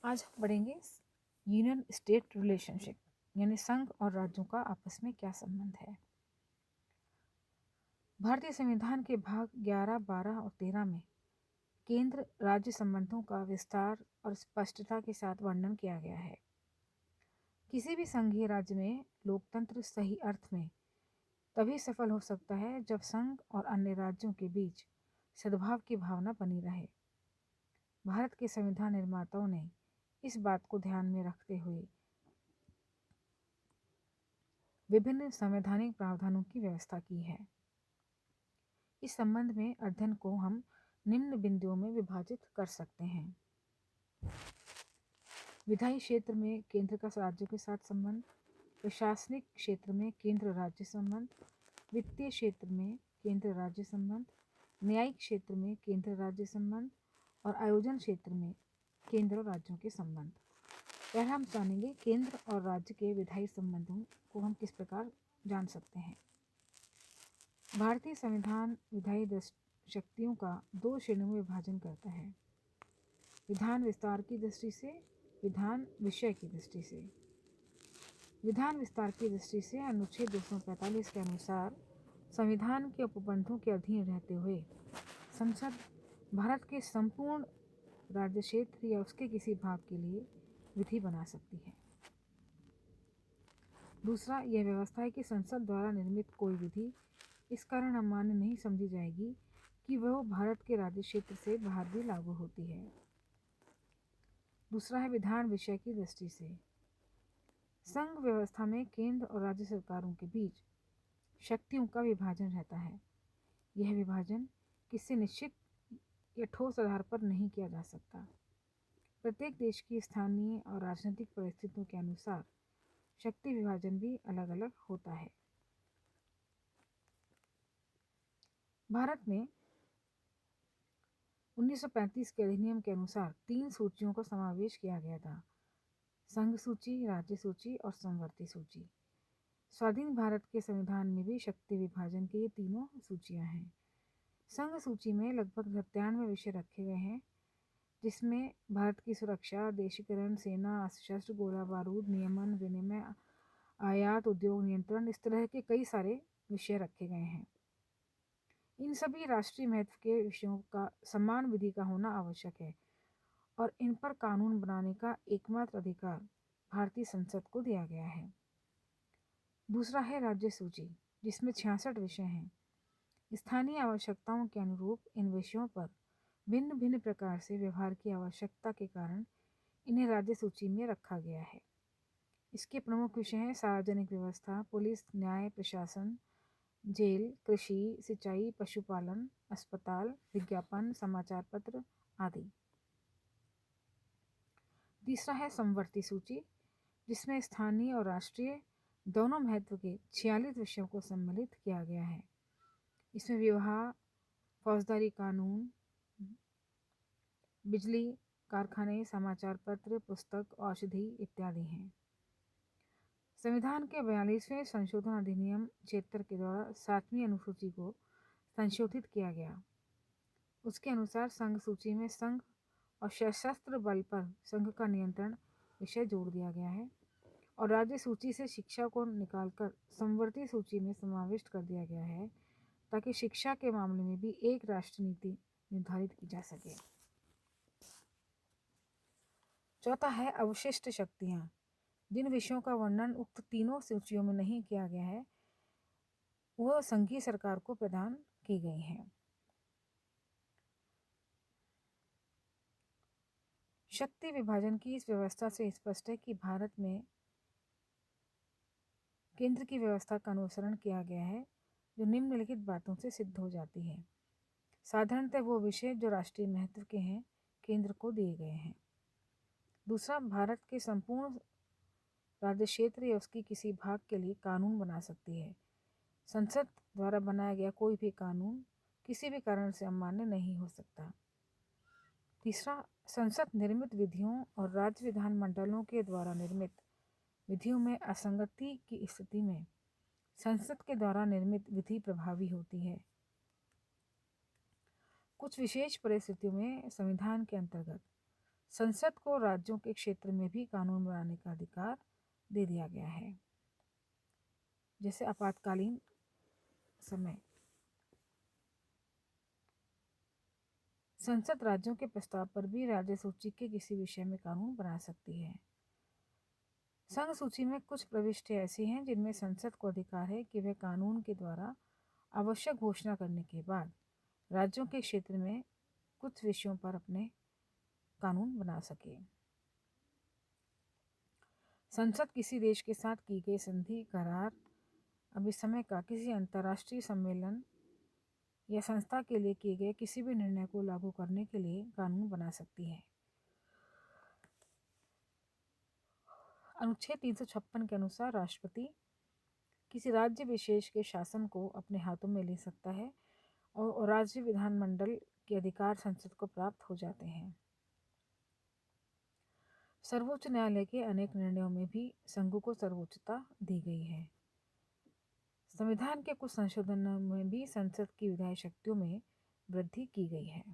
आज हम पढ़ेंगे यूनियन स्टेट रिलेशनशिप, यानी संघ और राज्यों का आपस में क्या संबंध है। भारतीय संविधान के भाग 11, 12 और 13 में केंद्र राज्य संबंधों का विस्तार और स्पष्टता के साथ वर्णन किया गया है। किसी भी संघीय राज्य में लोकतंत्र सही अर्थ में तभी सफल हो सकता है जब संघ और अन्य राज्यों के बीच सद्भाव की भावना बनी रहे। भारत के संविधान निर्माताओं ने इस बात को ध्यान में रखते हुए विभिन्न संवैधानिक प्रावधानों की व्यवस्था की है। इस संबंध में अध्ययन को हम निम्न बिंदुओं में विभाजित कर सकते हैं। विधायी क्षेत्र में केंद्र का राज्यों के साथ संबंध, प्रशासनिक क्षेत्र में केंद्र राज्य संबंध, वित्तीय क्षेत्र में केंद्र राज्य संबंध, न्यायिक क्षेत्र में केंद्र राज्य संबंध और आयोजन क्षेत्र में केंद्र और राज्यों के संबंध। पहला हम जानेंगे केंद्र और राज्य के विधायी संबंधों को हम किस प्रकार जान सकते हैं। भारतीय संविधान विधायी शक्तियों का दो श्रेणियों में विभाजन करता है, विधान विस्तार की दृष्टि से, विधान विषय की दृष्टि से। विधान विस्तार की दृष्टि से अनुच्छेद 245 के अनुसार संविधान के उपबंधों के अधीन रहते हुए संसद भारत के संपूर्ण राज्य क्षेत्र या उसके किसी भाग के लिए विधि बना सकती है। दूसरा, यह व्यवस्था है कि संसद द्वारा निर्मित कोई विधि इस कारण अमान्य नहीं समझी जाएगी कि वह भारत के राज्य क्षेत्र से बाहर भी लागू होती है। दूसरा है विधान विषय की दृष्टि से। संघ व्यवस्था में केंद्र और राज्य सरकारों के बीच शक्तियों का विभाजन रहता है। यह विभाजन किसी निश्चित या ठोस आधार पर नहीं किया जा सकता। प्रत्येक देश की स्थानीय और राजनीतिक परिस्थितियों के अनुसार शक्ति विभाजन भी अलग अलग होता है। भारत में 1935 के अधिनियम के अनुसार 3 सूचियों का समावेश किया गया था, संघ सूची, राज्य सूची और समवर्ती सूची। स्वाधीन भारत के संविधान में भी शक्ति विभाजन के ये तीनों सूचियां हैं। संघ सूची में लगभग 97 विषय रखे गए हैं, जिसमें भारत की सुरक्षा, देशीकरण, सेना, अस्त्र शस्त्र, गोला बारूद, नियमन, विनिमय, आयात, उद्योग नियंत्रण, इस तरह के कई सारे विषय रखे गए हैं। इन सभी राष्ट्रीय महत्व के विषयों का समान विधि का होना आवश्यक है और इन पर कानून बनाने का एकमात्र अधिकार भारतीय संसद को दिया गया है। दूसरा है राज्य सूची, जिसमें 66 विषय हैं। स्थानीय आवश्यकताओं के अनुरूप इन विषयों पर भिन्न भिन्न प्रकार से व्यवहार की आवश्यकता के कारण इन्हें राज्य सूची में रखा गया है। इसके प्रमुख विषय हैं सार्वजनिक व्यवस्था, पुलिस, न्याय, प्रशासन, जेल, कृषि, सिंचाई, पशुपालन, अस्पताल, विज्ञापन, समाचार पत्र आदि। तीसरा है समवर्ती सूची, जिसमें स्थानीय और राष्ट्रीय दोनों महत्व के 46 विषयों को सम्मिलित किया गया है। इसमें विवाह, फौजदारी कानून, बिजली, कारखाने, समाचार पत्र, पुस्तक, औषधि इत्यादि हैं। संविधान के 42वें संशोधन अधिनियम 76 के द्वारा 7वीं अनुसूची को संशोधित किया गया। उसके अनुसार संघ सूची में संघ और सशस्त्र बल पर संघ का नियंत्रण विषय जोड़ दिया गया है और राज्य सूची से शिक्षा को निकालकर समवर्ती सूची में समाविष्ट कर दिया गया है, ताकि शिक्षा के मामले में भी एक राष्ट्र नीति निर्धारित की जा सके। चौथा है अवशिष्ट शक्तियाँ। जिन विषयों का वर्णन उक्त तीनों सूचियों में नहीं किया गया है, वह संघीय सरकार को प्रदान की गई हैं। शक्ति विभाजन की इस व्यवस्था से स्पष्ट है कि भारत में केंद्र की व्यवस्था का अनुसरण किया गया है, जो निम्नलिखित बातों से सिद्ध हो जाती है। साधारणतः वो विषय जो राष्ट्रीय महत्व के हैं केंद्र को दिए गए हैं। दूसरा, भारत के संपूर्ण राज्य क्षेत्र या उसकी किसी भाग के लिए कानून बना सकती है। संसद द्वारा बनाया गया कोई भी कानून किसी भी कारण से अमान्य नहीं हो सकता। तीसरा, संसद निर्मित विधियों और राज्य विधानमंडलों के द्वारा निर्मित विधियों में असंगति की स्थिति में संसद के द्वारा निर्मित विधि प्रभावी होती है। कुछ विशेष परिस्थितियों में संविधान के अंतर्गत संसद को राज्यों के क्षेत्र में भी कानून बनाने का अधिकार दे दिया गया है। जैसे आपातकालीन समय संसद राज्यों के प्रस्ताव पर भी राज्य सूची के किसी विषय में कानून बना सकती है। संघ सूची में कुछ प्रविष्टि ऐसी हैं जिनमें संसद को अधिकार है कि वह कानून के द्वारा आवश्यक घोषणा करने के बाद राज्यों के क्षेत्र में कुछ विषयों पर अपने कानून बना सके। संसद किसी देश के साथ की गई संधि, करार, अभिसमय का किसी अंतर्राष्ट्रीय सम्मेलन या संस्था के लिए किए गए किसी भी निर्णय को लागू करने के लिए कानून बना सकती है। अनुच्छेद 356 के अनुसार राष्ट्रपति किसी राज्य विशेष के शासन को अपने हाथों में ले सकता है और राज्य विधानमंडल के अधिकार संसद को प्राप्त हो जाते हैं। सर्वोच्च न्यायालय के अनेक निर्णयों में भी संघ को सर्वोच्चता दी गई है। संविधान के कुछ संशोधनों में भी संसद की विधायी शक्तियों में वृद्धि की गई है।